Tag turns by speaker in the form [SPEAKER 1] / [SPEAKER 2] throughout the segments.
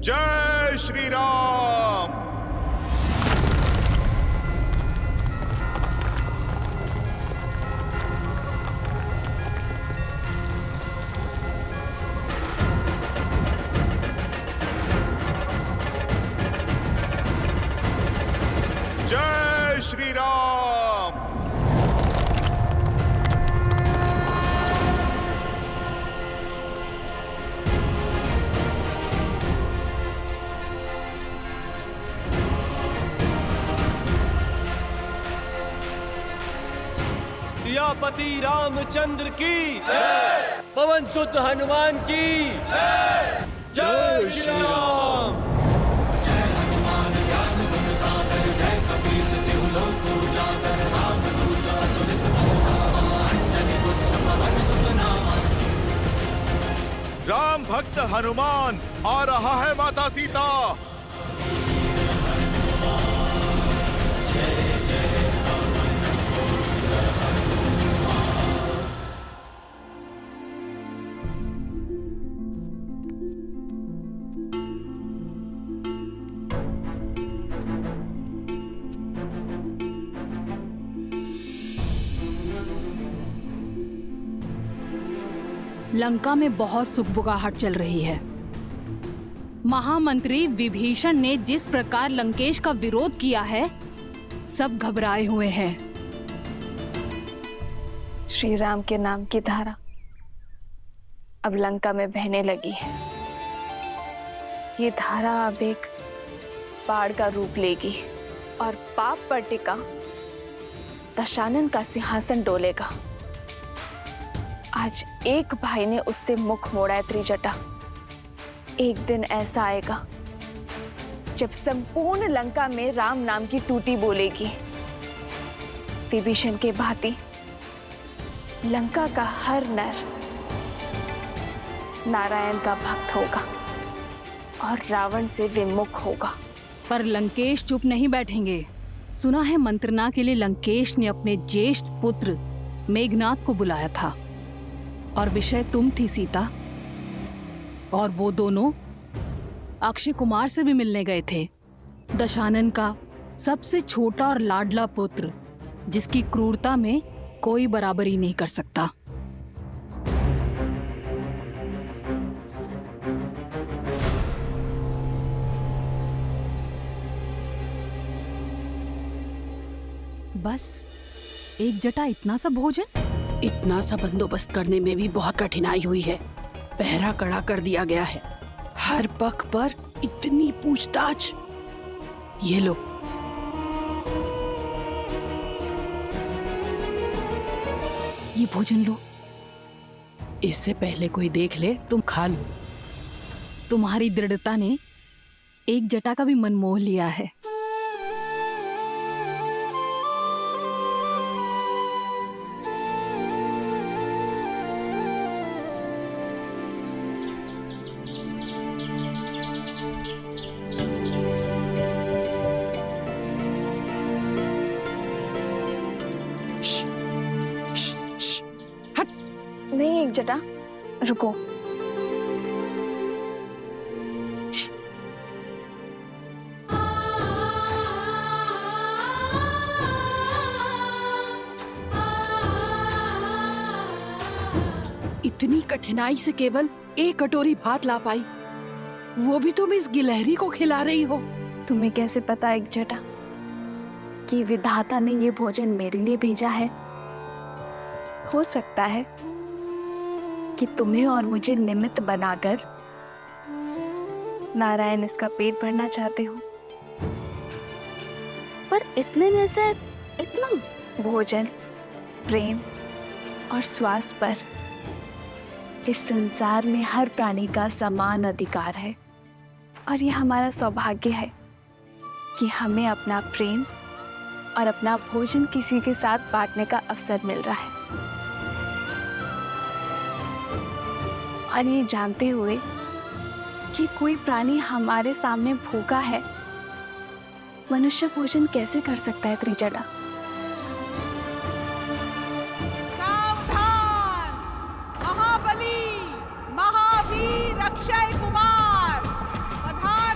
[SPEAKER 1] जय श्री राम। जय श्री राम।
[SPEAKER 2] सियापति रामचंद्र की जय। पवन सुत हनुमान की जय। जय श्री राम।
[SPEAKER 1] राम भक्त हनुमान आ रहा है माता सीता।
[SPEAKER 3] लंका में बहुत सुगबुगाहट चल रही है। महामंत्री विभीषण ने जिस प्रकार लंकेश का विरोध किया है, सब घबराए हुए हैं।
[SPEAKER 4] श्री राम के नाम की धारा अब लंका में बहने लगी है। ये धारा अब एक बाढ़ का रूप लेगी और पाप पर टिका दशानन का सिंहासन डोलेगा। आज एक भाई ने उससे मुख मोड़ा है त्रिजटा। एक दिन ऐसा आएगा जब संपूर्ण लंका में राम नाम की टूटी बोलेगी। विभीषण के भांति लंका का हर नर नारायण का भक्त होगा और रावण से विमुख होगा।
[SPEAKER 3] पर लंकेश चुप नहीं बैठेंगे। सुना है मंत्रना के लिए लंकेश ने अपने ज्येष्ठ पुत्र मेघनाद को बुलाया था और विषय तुम थी सीता। और वो दोनों अक्षय कुमार से भी मिलने गए थे, दशानन का सबसे छोटा और लाडला पुत्र, जिसकी क्रूरता में कोई बराबरी नहीं कर सकता। बस एक जटा इतना सा भोजन,
[SPEAKER 5] इतना सा बंदोबस्त करने में भी बहुत कठिनाई हुई है। पहरा कड़ा कर दिया गया है, हर पख पर इतनी पूछताछ। ये लो,
[SPEAKER 3] ये भोजन लो।
[SPEAKER 5] इससे पहले कोई देख ले तुम खा लो।
[SPEAKER 3] तुम्हारी दृढ़ता ने एक जटा का भी मन मोह लिया है।
[SPEAKER 4] नहीं एक जटा, रुको।
[SPEAKER 5] इतनी कठिनाई से केवल एक कटोरी भात ला पाई, वो भी तुम इस गिलहरी को खिला रही हो।
[SPEAKER 4] तुम्हें कैसे पता एक जटा कि विधाता ने ये भोजन मेरे लिए भेजा है? हो सकता है कि तुम्हें और मुझे निमित्त बनाकर नारायण इसका पेट भरना चाहते हो। पर इतने में से इतना भोजन, प्रेम और श्वास पर इस संसार में हर प्राणी का समान अधिकार है। और ये हमारा सौभाग्य है कि हमें अपना प्रेम और अपना भोजन किसी के साथ बांटने का अवसर मिल रहा है। और ये जानते हुए कि कोई प्राणी हमारे सामने भूखा है, मनुष्य भोजन कैसे कर सकता है त्रिजटा?
[SPEAKER 6] सावधान! महाबली महावीर अक्षय कुमार पधार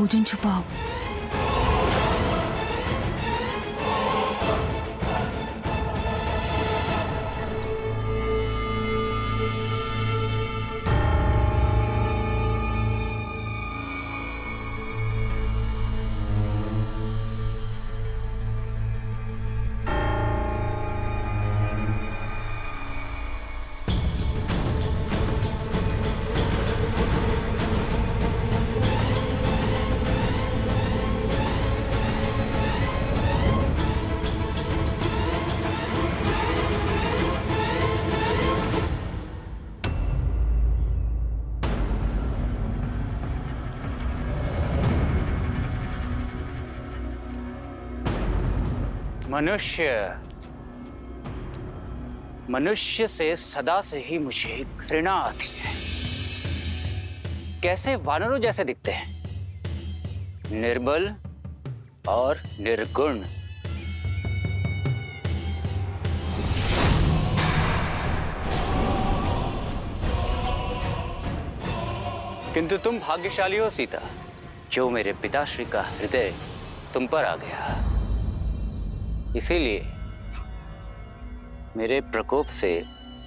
[SPEAKER 3] भोजन छुपाओ।
[SPEAKER 6] मनुष्य से सदा से ही मुझे घृणा आती है। कैसे वानरों जैसे दिखते हैं, निर्बल और निर्गुण। किंतु तुम भाग्यशाली हो सीता, जो मेरे पिताश्री का हृदय तुम पर आ गया। इसीलिए मेरे प्रकोप से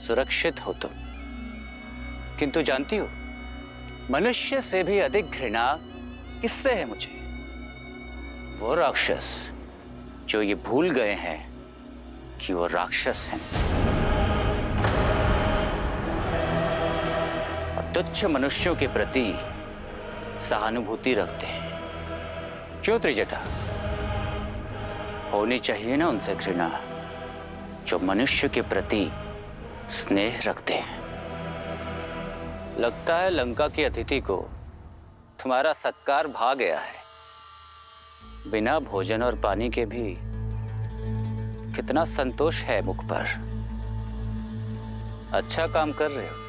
[SPEAKER 6] सुरक्षित हो तुम। किंतु जानती हो, मनुष्य से भी अधिक घृणा किससे है मुझे? वो राक्षस जो ये भूल गए हैं कि वो राक्षस हैं और तुच्छ मनुष्यों के प्रति सहानुभूति रखते हैं। क्यों त्रिजटा? होनी चाहिए ना उनसे घृणा जो मनुष्य के प्रति स्नेह रखते हैं। लगता है लंका की अतिथि को तुम्हारा सत्कार भा गया है। बिना भोजन और पानी के भी कितना संतोष है मुख पर। अच्छा काम कर रहे हो।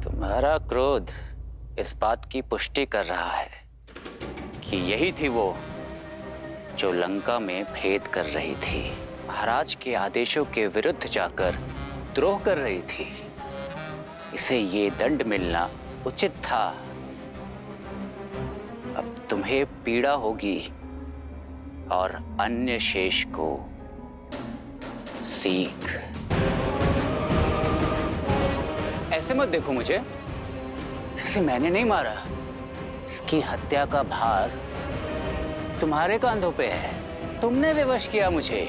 [SPEAKER 6] तुम्हारा क्रोध इस बात की पुष्टि कर रहा है कि यही थी वो जो लंका में भेद कर रही थी, महाराज के आदेशों के विरुद्ध जाकर द्रोह कर रही थी। इसे ये दंड मिलना उचित था। अब तुम्हें पीड़ा होगी और अन्य शेष को सीख। ऐसे मत देखो मुझे, इसे मैंने नहीं मारा। इसकी हत्या का भार तुम्हारे कांधों पे है। तुमने विवश किया मुझे।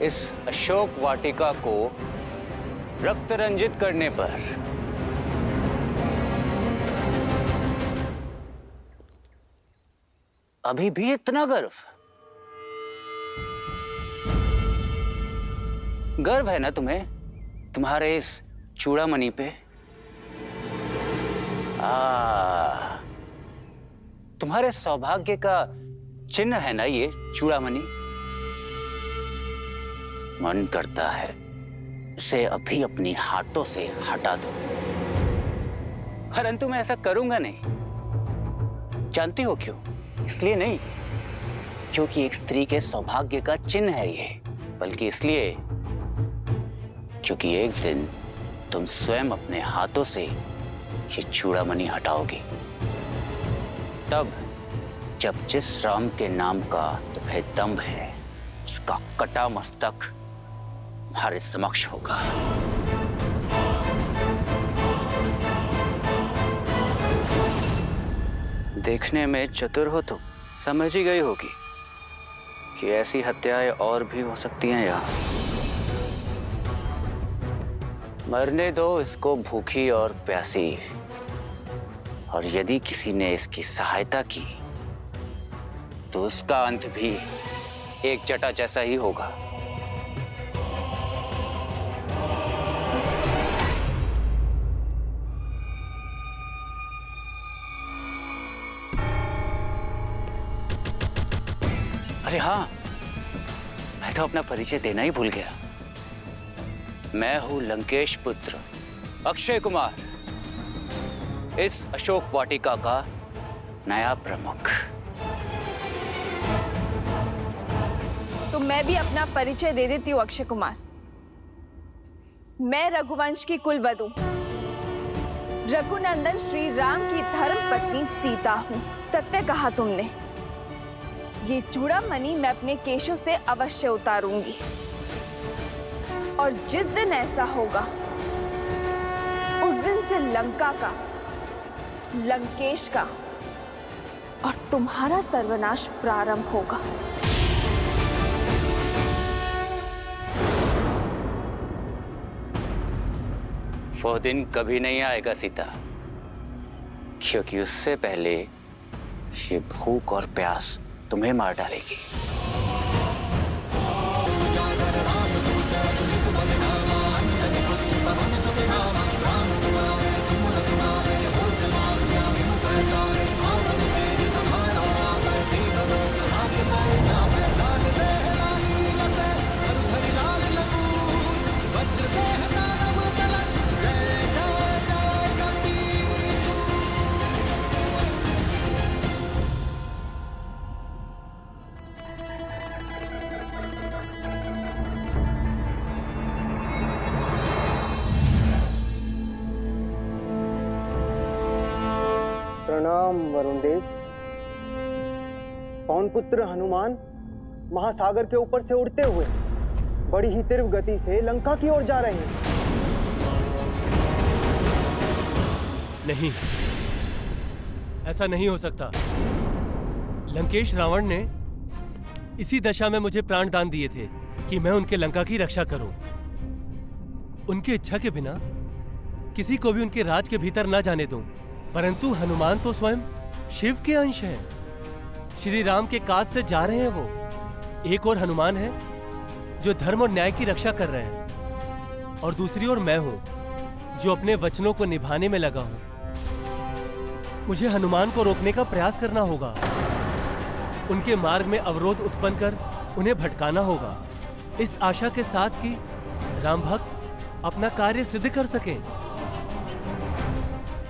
[SPEAKER 6] इस अशोक वाटिका को रक्त रंजित करने पर अभी भी इतना गर्व? गर्व है ना तुम्हें तुम्हारे इस चूड़ामणि पे? तुम्हारे सौभाग्य का चिन्ह है ना ये चूड़ामणि। मन करता है इसे अभी अपनी हाथों से हटा दो, परंतु मैं ऐसा करूंगा नहीं। जानती हो क्यों? इसलिए नहीं क्योंकि एक स्त्री के सौभाग्य का चिन्ह है ये, बल्कि इसलिए क्योंकि एक दिन तुम स्वयं अपने हाथों से ये चूड़ामणि हटाओगी। तब जब जिस राम के नाम का तुम्हें दम्भ है, उसका कटा मस्तक तुम्हारे समक्ष होगा। देखने में चतुर हो तो समझ ही गई होगी कि ऐसी हत्याएं और भी हो सकती हैं यहाँ। मरने दो इसको भूखी और प्यासी, और यदि किसी ने इसकी सहायता की तो उसका अंत भी एक जटा जैसा ही होगा। अरे हाँ, मैं तो अपना परिचय देना ही भूल गया। मैं हूं लंकेश पुत्र अक्षय कुमार, इस अशोक वाटिका का नया प्रमुख।
[SPEAKER 4] तो मैं भी अपना परिचय दे देती हूँ अक्षय कुमार। मैं रघुवंश की कुलवधु रघुनंदन श्री राम की धर्म पत्नी सीता हूँ। सत्य कहा तुमने। ये चूड़ामणि मैं अपने केशों से अवश्य उतारूंगी, और जिस दिन ऐसा होगा उस दिन से लंका का, लंकेश का और तुम्हारा सर्वनाश प्रारंभ होगा।
[SPEAKER 6] वो दिन कभी नहीं आएगा सीता, क्योंकि उससे पहले ये भूख और प्यास तुम्हें मार डालेगी।
[SPEAKER 7] प्रणाम वरुण देव। पवन पुत्र हनुमान महासागर के ऊपर से उड़ते हुए बड़ी ही तीव्र गति से लंका की ओर जा रहे हैं।
[SPEAKER 2] नहीं, ऐसा नहीं हो सकता। लंकेश रावण ने इसी दशा में मुझे प्राण दान दिए थे कि मैं उनके लंका की रक्षा करूं। उनकी इच्छा के बिना किसी को भी उनके राज के भीतर न जाने दूं। परंतु हनुमान तो स्वयं शिव के अंश हैं। श्री राम के काज से जा रहे हैं वो। एक और हनुमान है जो धर्म और न्याय की रक्षा कर रहे हैं, और दूसरी ओर मैं हूं जो अपने वचनों को निभाने में लगा हूं। मुझे हनुमान को रोकने का प्रयास करना होगा, उनके मार्ग में अवरोध उत्पन्न कर उन्हें भटकाना होगा, इस आशा के साथ कि राम भक्त अपना कार्य सिद्ध कर सकें।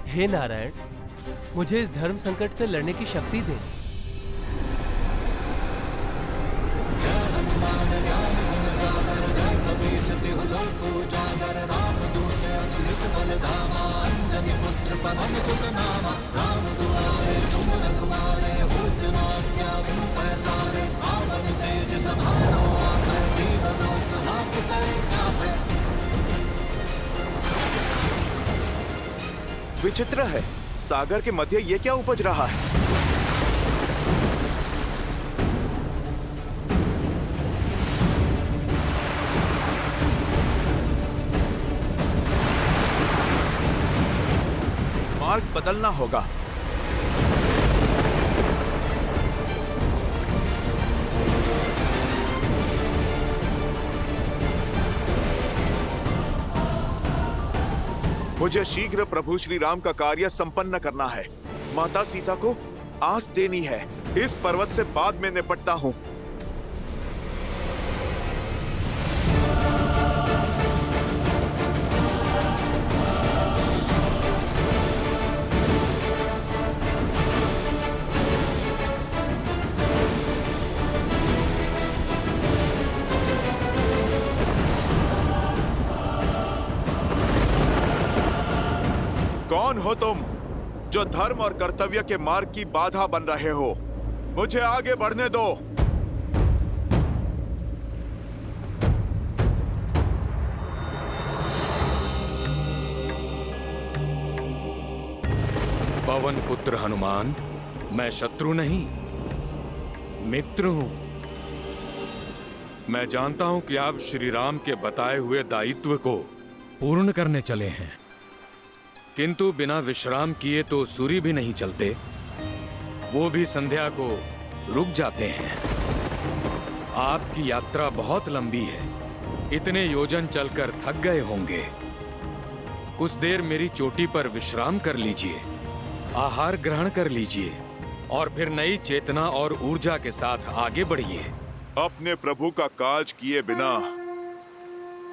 [SPEAKER 2] हे नारायण, मुझे इस धर्म संकट से लड़ने की शक्ति दें।
[SPEAKER 1] विचित्र है, सागर के मध्य ये क्या उपज रहा है? मार्ग बदलना होगा। मुझे शीघ्र प्रभु श्री राम का कार्य संपन्न करना है। माता सीता को आस देनी है। इस पर्वत से बाद में निपटता हूँ। कौन हो तुम जो धर्म और कर्तव्य के मार्ग की बाधा बन रहे हो? मुझे आगे बढ़ने दो।
[SPEAKER 8] पवन पुत्र हनुमान, मैं शत्रु नहीं, मित्र हूं। मैं जानता हूं कि आप श्री राम के बताए हुए दायित्व को पूर्ण करने चले हैं, किंतु बिना विश्राम किए तो सूर्य भी नहीं चलते, वो भी संध्या को रुक जाते हैं। आपकी यात्रा बहुत लंबी है, इतने योजन चलकर थक गए होंगे। कुछ देर मेरी चोटी पर विश्राम कर लीजिए, आहार ग्रहण कर लीजिए और फिर नई चेतना और ऊर्जा के साथ आगे बढ़िए।
[SPEAKER 1] अपने प्रभु का काज किए बिना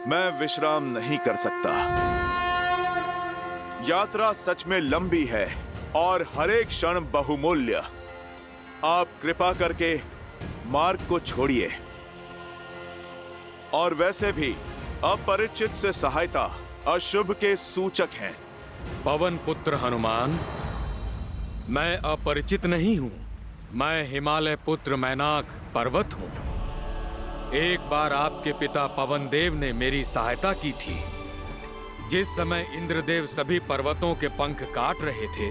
[SPEAKER 1] मैं विश्राम नहीं कर सकता। यात्रा सच में लंबी है और हर एक क्षण बहुमूल्य। आप कृपा करके मार्ग को छोड़िए। और वैसे भी अपरिचित से सहायता अशुभ के सूचक हैं।
[SPEAKER 8] पवन पुत्र हनुमान, मैं अपरिचित नहीं हूं। मैं हिमालय पुत्र मैनाक पर्वत हूं। एक बार आपके पिता पवन देव ने मेरी सहायता की थी। जिस समय इंद्रदेव सभी पर्वतों के पंख काट रहे थे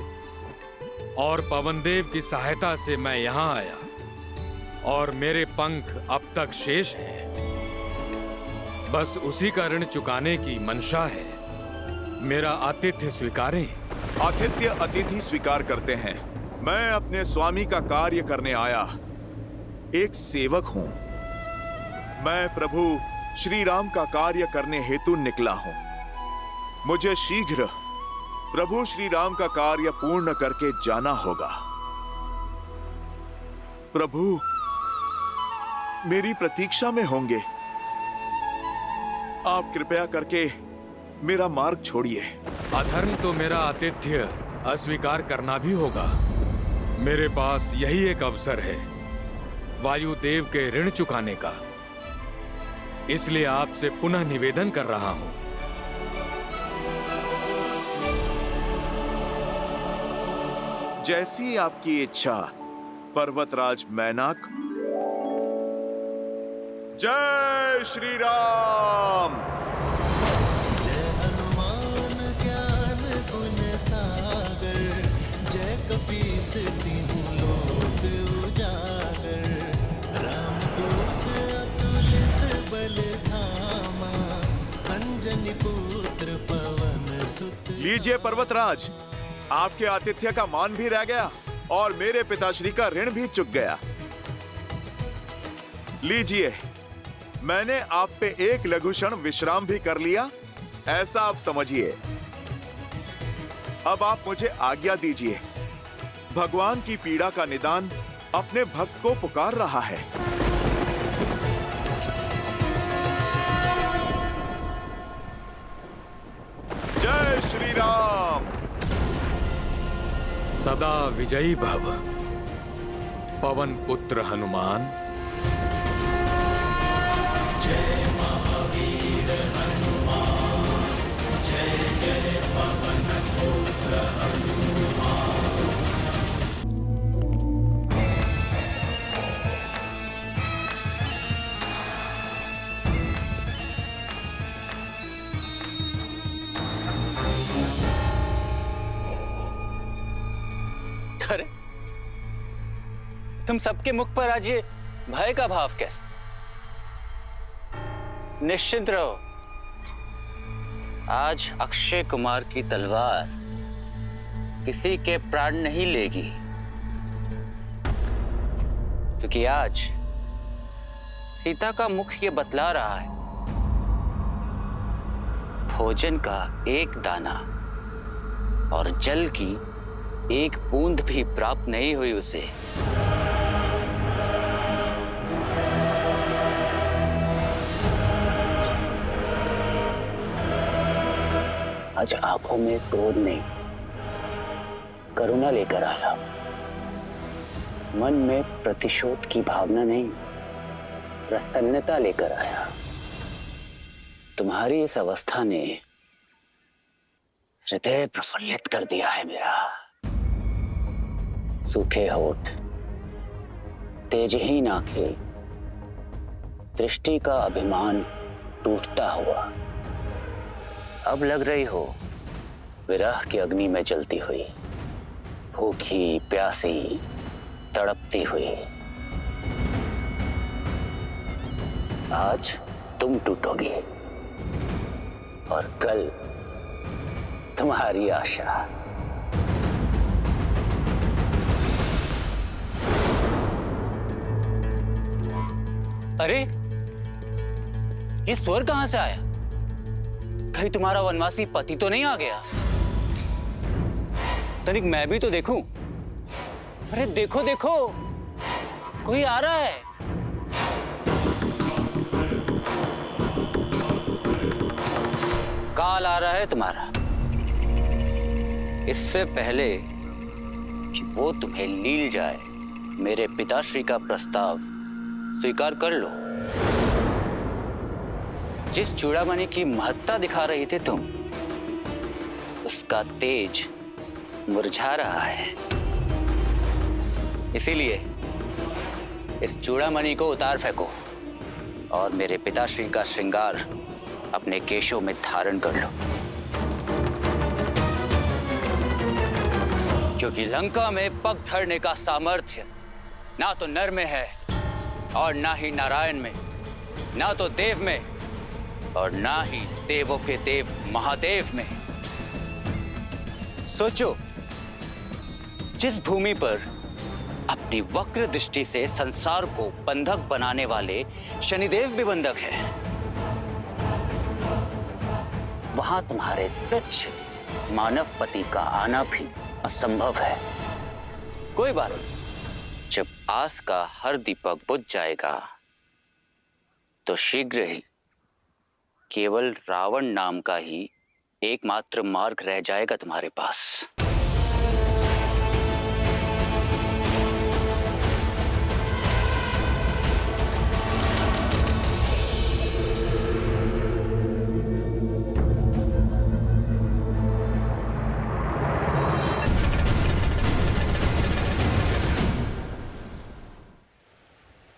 [SPEAKER 8] और पवन देव की सहायता से मैं यहां आया और मेरे पंख अब तक शेष हैं। बस उसी का ऋण चुकाने की मंशा है। मेरा आतिथ्य स्वीकारें।
[SPEAKER 1] आतिथ्य अतिथि स्वीकार करते हैं। मैं अपने स्वामी का कार्य करने आया एक सेवक हूं। मैं प्रभु श्री राम का कार्य करने हेतु निकला हूं। मुझे शीघ्र प्रभु श्री राम का कार्य पूर्ण करके जाना होगा। प्रभु मेरी प्रतीक्षा में होंगे। आप कृपया करके मेरा मार्ग छोड़िए।
[SPEAKER 8] अधर्म तो मेरा आतिथ्य अस्वीकार करना भी होगा। मेरे पास यही एक अवसर है वायुदेव के ऋण चुकाने का। इसलिए आपसे पुनः निवेदन कर रहा हूं।
[SPEAKER 1] जैसी आपकी इच्छा पर्वतराज मैनाक। जय श्री राम।
[SPEAKER 9] जय हनुमान ज्ञान गुण सागर, जय कपीस तीनों लोक उजागर। रामदूत अतुलित बल धामा, अंजनी पुत्र पवन सुत।
[SPEAKER 1] लीजिए पर्वतराज, आपके आतिथ्य का मान भी रह गया और मेरे पिताश्री का ऋण भी चुक गया। लीजिए, मैंने आप पे एक लघु क्षण विश्राम भी कर लिया, ऐसा आप समझिए। अब आप मुझे आज्ञा दीजिए। भगवान की पीड़ा का निदान अपने भक्त को पुकार रहा है। जय श्री राम।
[SPEAKER 8] सदा विजयी भव पवन पुत्र हनुमान।
[SPEAKER 9] जय महावीर हनुमान, जय जय पवन पुत्र हनुमान।
[SPEAKER 6] अरे, तुम सबके मुख पर आज ये भय का भाव कैसे? निश्चिंत रहो, आज अक्षय कुमार की तलवार किसी के प्राण नहीं लेगी, क्योंकि आज सीता का मुख ये बतला रहा है, भोजन का एक दाना और जल की एक बूंद भी प्राप्त नहीं हुई उसे। आज आंखों में क्रोध नहीं, करुणा लेकर आया। मन में प्रतिशोध की भावना नहीं, प्रसन्नता लेकर आया। तुम्हारी इस अवस्था ने हृदय प्रफुल्लित कर दिया है मेरा। सूखे होठ, तेजहीन आंखें, दृष्टि का अभिमान टूटता हुआ, अब लग रही हो विरह की अग्नि में जलती हुई, भूखी प्यासी तड़पती हुई। आज तुम टूटोगी और कल तुम्हारी आशा। अरे, ये स्वर कहां से आया? कहीं तुम्हारा वनवासी पति तो नहीं आ गया? तनिक मैं भी तो देखूं। अरे देखो देखो, कोई आ रहा है। है तुम्हारा। इससे पहले कि वो तुम्हें लील जाए, मेरे पिताश्री का प्रस्ताव स्वीकार कर लो। जिस चूड़ामणि की महत्ता दिखा रही थी तुम, उसका तेज मुरझा रहा है। इसीलिए इस चूड़ामणि को उतार फेंको और मेरे पिताश्री का श्रृंगार अपने केशों में धारण कर लो, क्योंकि लंका में पग धरने का सामर्थ्य ना तो नर में है और ना ही नारायण में, ना तो देव में और ना ही देवों के देव महादेव में। सोचो, जिस भूमि पर अपनी वक्र दृष्टि से संसार को बंधक बनाने वाले शनिदेव भी बंधक है, वहां तुम्हारे तुच्छ मानव पति का आना भी असंभव है। कोई बात नहीं, जब आस का हर दीपक बुझ जाएगा तो शीघ्र ही केवल रावण नाम का ही एकमात्र मार्ग रह जाएगा तुम्हारे पास।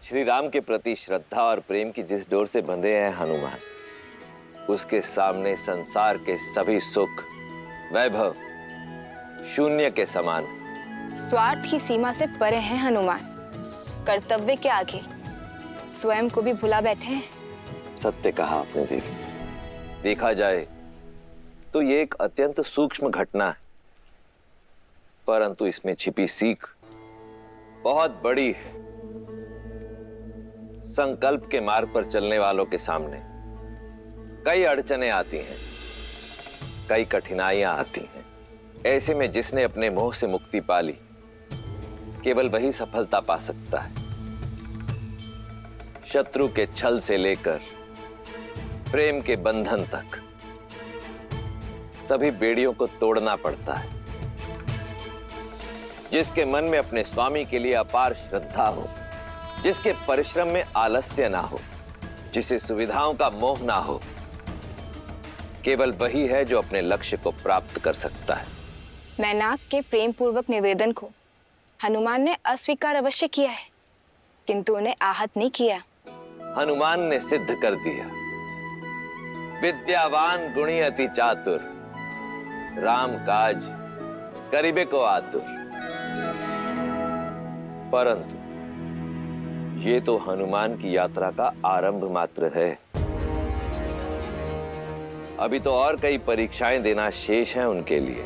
[SPEAKER 10] श्री राम के प्रति श्रद्धा और प्रेम की जिस डोर से बंधे हैं हनुमान, उसके सामने संसार के सभी सुख वैभव शून्य के समान।
[SPEAKER 4] स्वार्थ की सीमा से परे हैं हनुमान, कर्तव्य के आगे स्वयं को भी भुला बैठे हैं।
[SPEAKER 10] सत्य कहा आपने देवी। देखा जाए तो ये एक अत्यंत सूक्ष्म घटना है, परंतु इसमें छिपी सीख बहुत बड़ी है। संकल्प के मार्ग पर चलने वालों के सामने कई अड़चनें आती हैं, कई कठिनाइयां आती हैं। ऐसे में जिसने अपने मोह से मुक्ति पा ली, केवल वही सफलता पा सकता है। शत्रु के छल से लेकर प्रेम के बंधन तक सभी बेड़ियों को तोड़ना पड़ता है। जिसके मन में अपने स्वामी के लिए अपार श्रद्धा हो, जिसके परिश्रम में आलस्य ना हो, जिसे सुविधाओं का मोह ना हो, केवल वही है जो अपने लक्ष्य को प्राप्त कर सकता है।
[SPEAKER 4] मैनाक के प्रेम पूर्वक निवेदन को हनुमान ने अस्वीकार अवश्य किया है, किंतु उन्हें आहत नहीं किया।
[SPEAKER 10] हनुमान ने सिद्ध कर दिया, विद्यावान गुणी अति चातुर, राम काज करिबे को आतुर। परंतु ये तो हनुमान की यात्रा का आरंभ मात्र है। अभी तो और कई परीक्षाएं देना शेष है उनके लिए।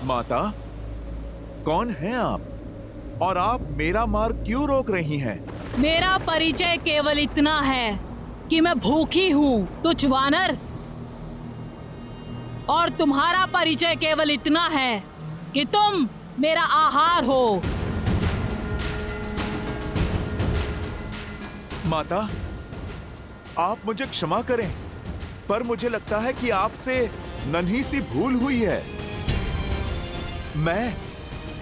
[SPEAKER 1] माता, कौन हैं आप और आप मेरा मार्ग क्यों रोक रही हैं?
[SPEAKER 3] मेरा परिचय केवल इतना है कि मैं भूखी हूँ, तुझ वानर। और तुम्हारा परिचय केवल इतना है कि तुम मेरा आहार हो।
[SPEAKER 1] माता, आप मुझे क्षमा करें, पर मुझे लगता है कि आपसे नन्ही सी भूल हुई है। मैं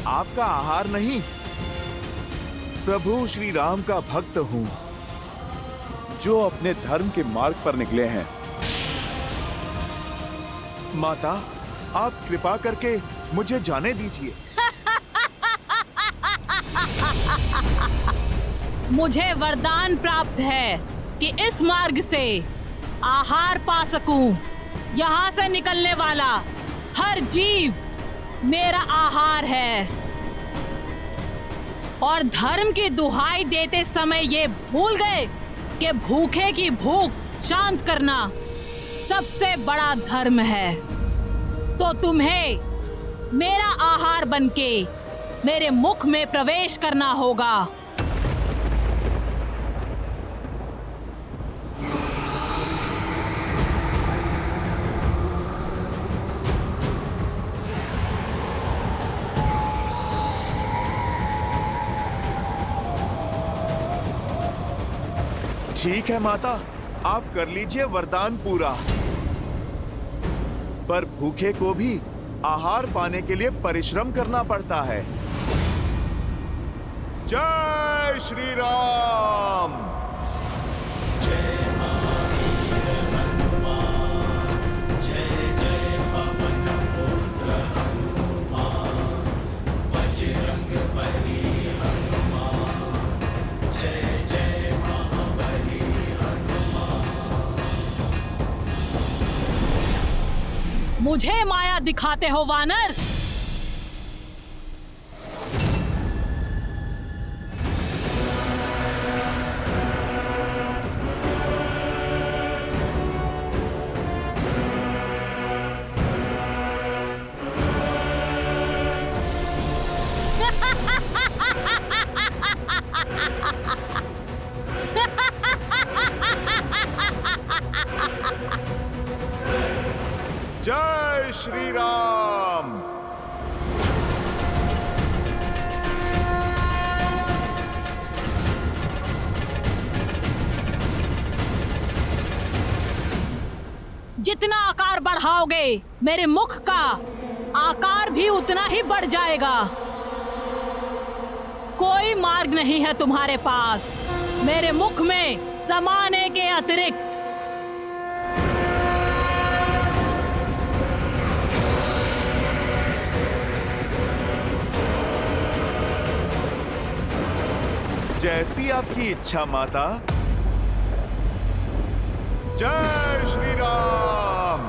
[SPEAKER 1] आपका आहार नहीं, प्रभु श्री राम का भक्त हूं, जो अपने धर्म के मार्ग पर निकले हैं। माता, आप कृपा करके मुझे जाने दीजिए।
[SPEAKER 3] मुझे वरदान प्राप्त है कि इस मार्ग से आहार पा सकूं। यहाँ से निकलने वाला हर जीव मेरा आहार है। और धर्म की दुहाई देते समय ये भूल गए कि भूखे की भूख शांत करना सबसे बड़ा धर्म है। तो तुम्हें मेरा आहार बनके मेरे मुख में प्रवेश करना होगा।
[SPEAKER 1] ठीक है माता, आप कर लीजिए वरदान पूरा। पर भूखे को भी आहार पाने के लिए परिश्रम करना पड़ता है। जय श्री राम।
[SPEAKER 3] मुझे माया दिखाते हो वानर?
[SPEAKER 1] जय श्री राम।
[SPEAKER 3] जितना आकार बढ़ाओगे मेरे मुख का आकार भी उतना ही बढ़ जाएगा। कोई मार्ग नहीं है तुम्हारे पास मेरे मुख में समाने के अतिरिक्त।
[SPEAKER 1] जैसी आपकी इच्छा माता। जय श्री राम।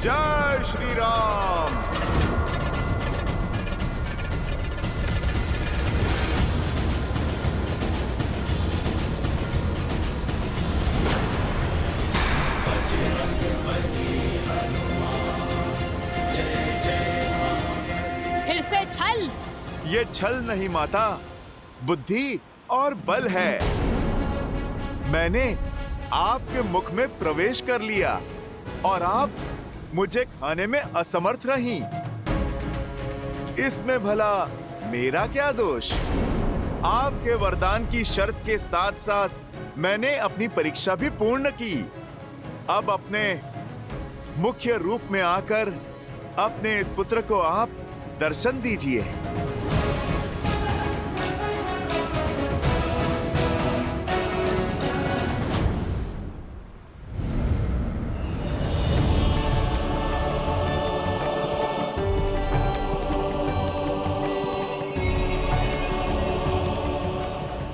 [SPEAKER 1] जय श्री राम।
[SPEAKER 3] फिर से छल?
[SPEAKER 1] ये छल नहीं माता, बुद्धि और बल है। मैंने आपके मुख में प्रवेश कर लिया और आप मुझे खाने में असमर्थ रहीं। इसमें भला मेरा क्या दोष? आपके वरदान की शर्त के साथ साथ मैंने अपनी परीक्षा भी पूर्ण की। अब अपने मुख्य रूप में आकर अपने इस पुत्र को आप दर्शन दीजिए।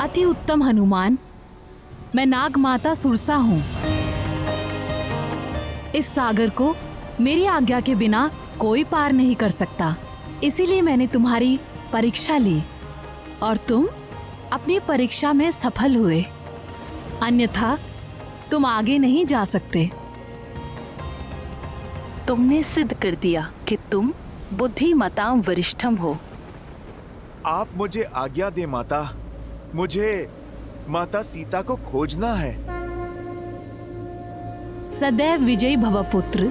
[SPEAKER 3] अति उत्तम हनुमान, मैं नाग माता सुरसा हूँ। इस सागर को मेरी आज्ञा के बिना कोई पार नहीं कर सकता। इसीलिए मैंने तुम्हारी परीक्षा ली और तुम अपनी परीक्षा में सफल हुए। अन्यथा तुम आगे नहीं जा सकते।
[SPEAKER 5] तुमने सिद्ध कर दिया कि तुम बुद्धिमतां वरिष्ठम हो।
[SPEAKER 1] आप मुझे आज्ञा दे माता। मुझे माता सीता को खोजना है।
[SPEAKER 3] सदैव विजयी भव पुत्र।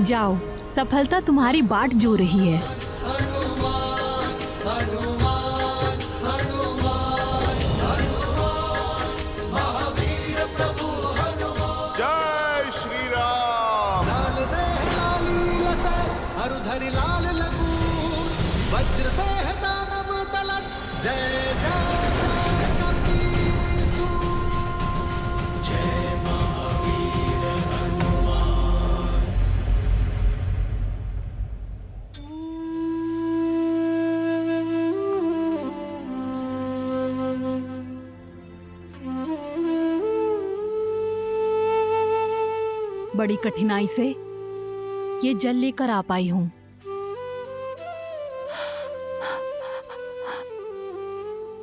[SPEAKER 3] जाओ, सफलता तुम्हारी बाट जो रही है।
[SPEAKER 1] जय श्री राम।
[SPEAKER 9] लाल देह लाली लसै हरुधरि लाल लगू वज्र देह दानव तलत जय जय जय कपीसु जय महावीर हनुमान।
[SPEAKER 3] बड़ी कठिनाई से ये जल लेकर आ पाई हूं।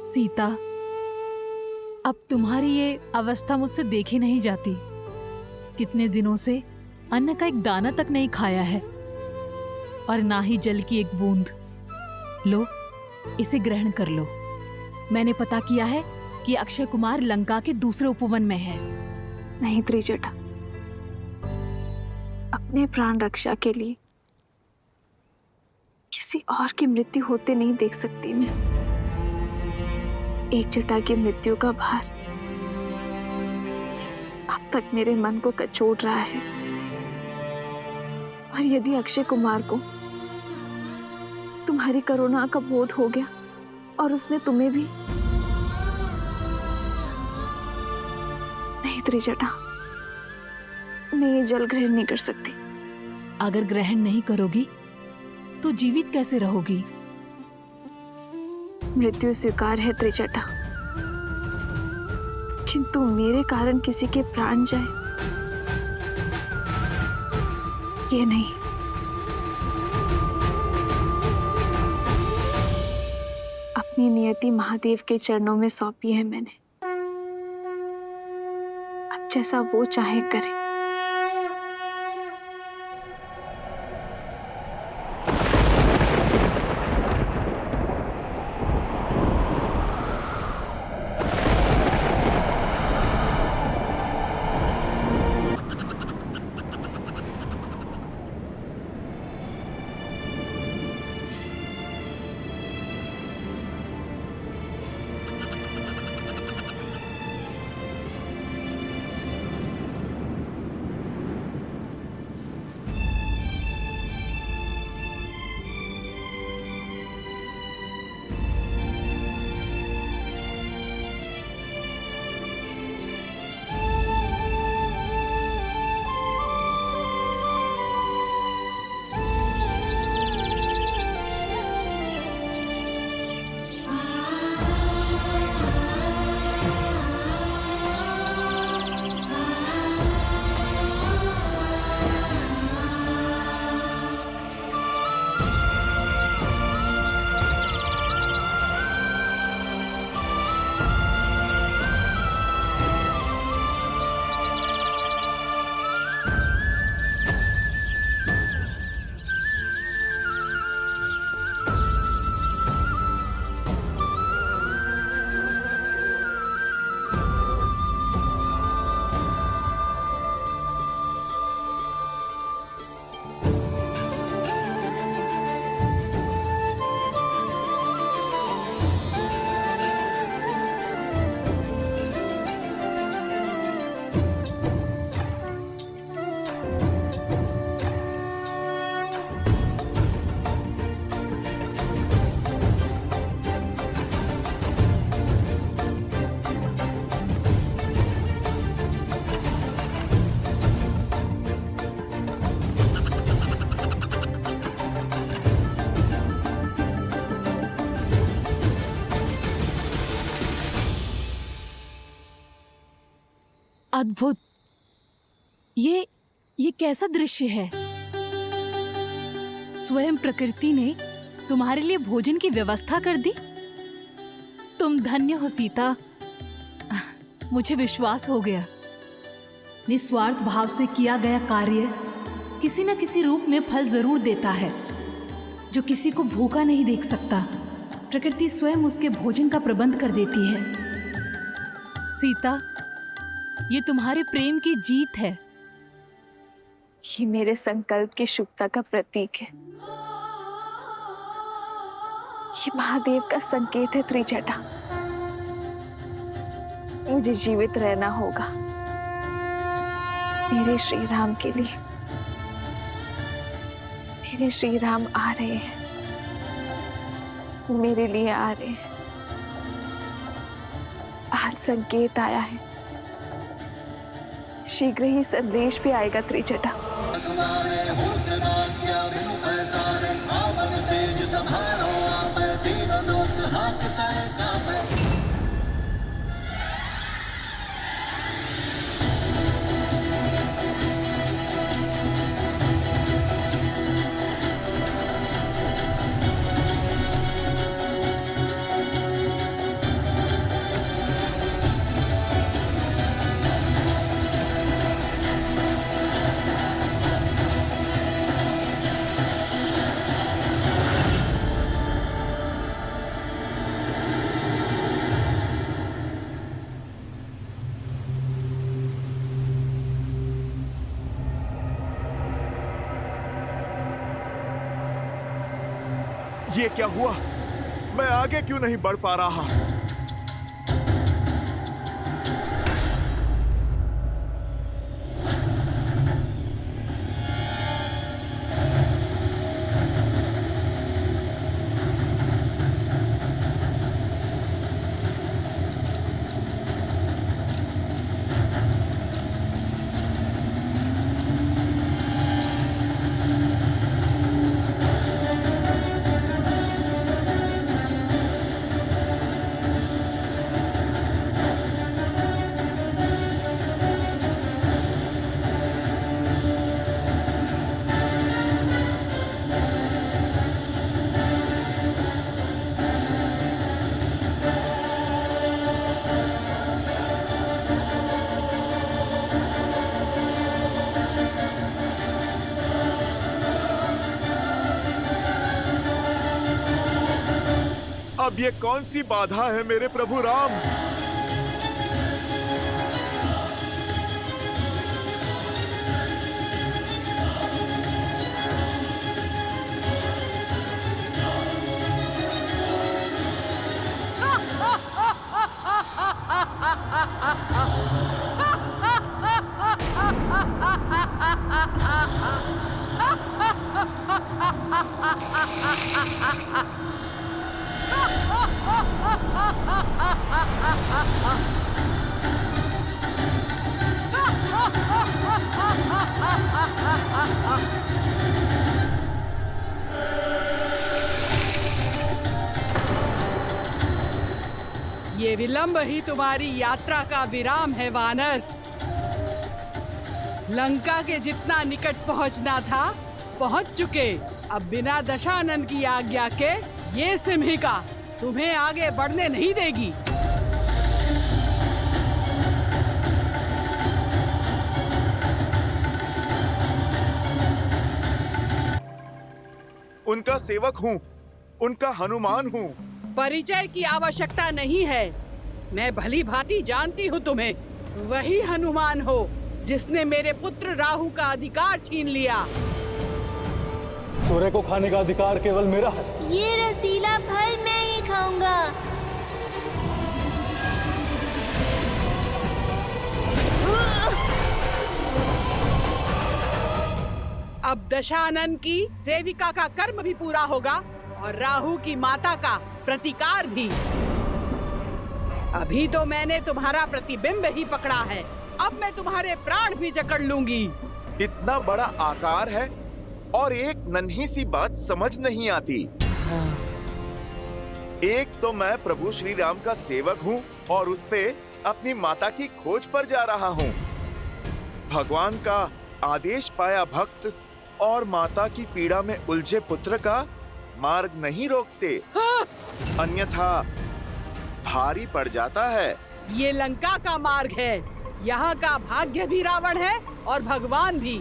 [SPEAKER 3] सीता, अब तुम्हारी ये अवस्था मुझसे देखी नहीं जाती। कितने दिनों से अन्न का एक दाना तक नहीं खाया है और ना ही जल की एक बूंद। लो, इसे ग्रहण कर लो। मैंने पता किया है कि अक्षय कुमार लंका के दूसरे उपवन में है।
[SPEAKER 4] नहीं त्रिजटा, अपने प्राण रक्षा के लिए किसी और की मृत्यु होते नहीं देख सकती मैं। एक जटा की मृत्यु का भार अब तक मेरे मन को कचोट रहा है। और यदि अक्षय कुमार को तुम्हारी करुणा का बोध हो गया और उसने तुम्हें भी, नहीं त्रिजटा, मैं ये जल ग्रहण नहीं कर सकती।
[SPEAKER 3] अगर ग्रहण नहीं करोगी तो जीवित कैसे रहोगी?
[SPEAKER 4] मृत्यु स्वीकार है त्रिजटा, किंतु मेरे कारण किसी के प्राण जाए, ये नहीं। अपनी नियति महादेव के चरणों में सौंपी है मैंने। अब जैसा वो चाहे करे।
[SPEAKER 3] अद्भुत! ये कैसा दृश्य है? स्वयं प्रकृति ने तुम्हारे लिए भोजन की व्यवस्था कर दी। तुम धन्य हो सीता। मुझे विश्वास हो गया, निस्वार्थ भाव से किया गया कार्य किसी न किसी रूप में फल जरूर देता है, जो किसी को भूखा नहीं देख सकता। प्रकृति स्वयं उसके भोजन का प्रबंध कर देती है। सीता, ये तुम्हारे प्रेम की जीत है।
[SPEAKER 4] ये मेरे संकल्प की शुभता का प्रतीक है। ये महादेव का संकेत है त्रिजटा। मुझे जीवित रहना होगा मेरे श्री राम के लिए। मेरे श्री राम आ रहे हैं, मेरे लिए आ रहे हैं। आज संकेत आया है, शीघ्र ही संदेश भी आएगा त्रिजटा।
[SPEAKER 1] ये क्या हुआ? मैं आगे क्यों नहीं बढ़ पा रहा? अब ये कौन सी बाधा है मेरे प्रभु राम?
[SPEAKER 5] ये विलंब ही तुम्हारी यात्रा का विराम है वानर। लंका के जितना निकट पहुंचना था पहुंच चुके। अब बिना दशानन की आज्ञा के ये सिंहिका तुम्हें आगे बढ़ने नहीं देगी।
[SPEAKER 1] उनका सेवक हूँ, उनका हनुमान हूँ।
[SPEAKER 5] परिचय की आवश्यकता नहीं है। मैं भली भांति जानती हूँ तुम्हें। वही हनुमान हो जिसने मेरे पुत्र राहु का अधिकार छीन लिया।
[SPEAKER 11] सूर्य को खाने का अधिकार केवल मेरा है।
[SPEAKER 12] ये रसीला फल मैं ही खाऊंगा।
[SPEAKER 5] अब दशानन की सेविका का कर्म भी पूरा होगा और राहु की माता का प्रतिकार भी। अभी तो मैंने तुम्हारा प्रतिबिंब ही पकड़ा है, अब मैं तुम्हारे प्राण भी जकड़ लूंगी।
[SPEAKER 1] इतना बड़ा आकार है और एक नन्ही सी बात समझ नहीं आती। एक तो मैं प्रभु श्री राम का सेवक हूँ और उस पे अपनी माता की खोज पर जा रहा हूँ। भगवान का आदेश पाया भक्त और माता की पीड़ा में उलझे पुत्र का मार्ग नहीं रोकते, अन्यथा भारी पड़ जाता है।
[SPEAKER 5] ये लंका का मार्ग है। यहाँ का भाग्य भी रावण है और भगवान भी,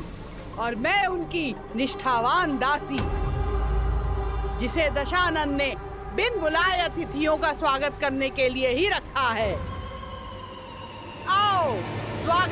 [SPEAKER 5] और मैं उनकी निष्ठावान दासी, जिसे दशानन ने बिन बुलाए अतिथियों का स्वागत करने के लिए ही रखा है। आओ, स्वागत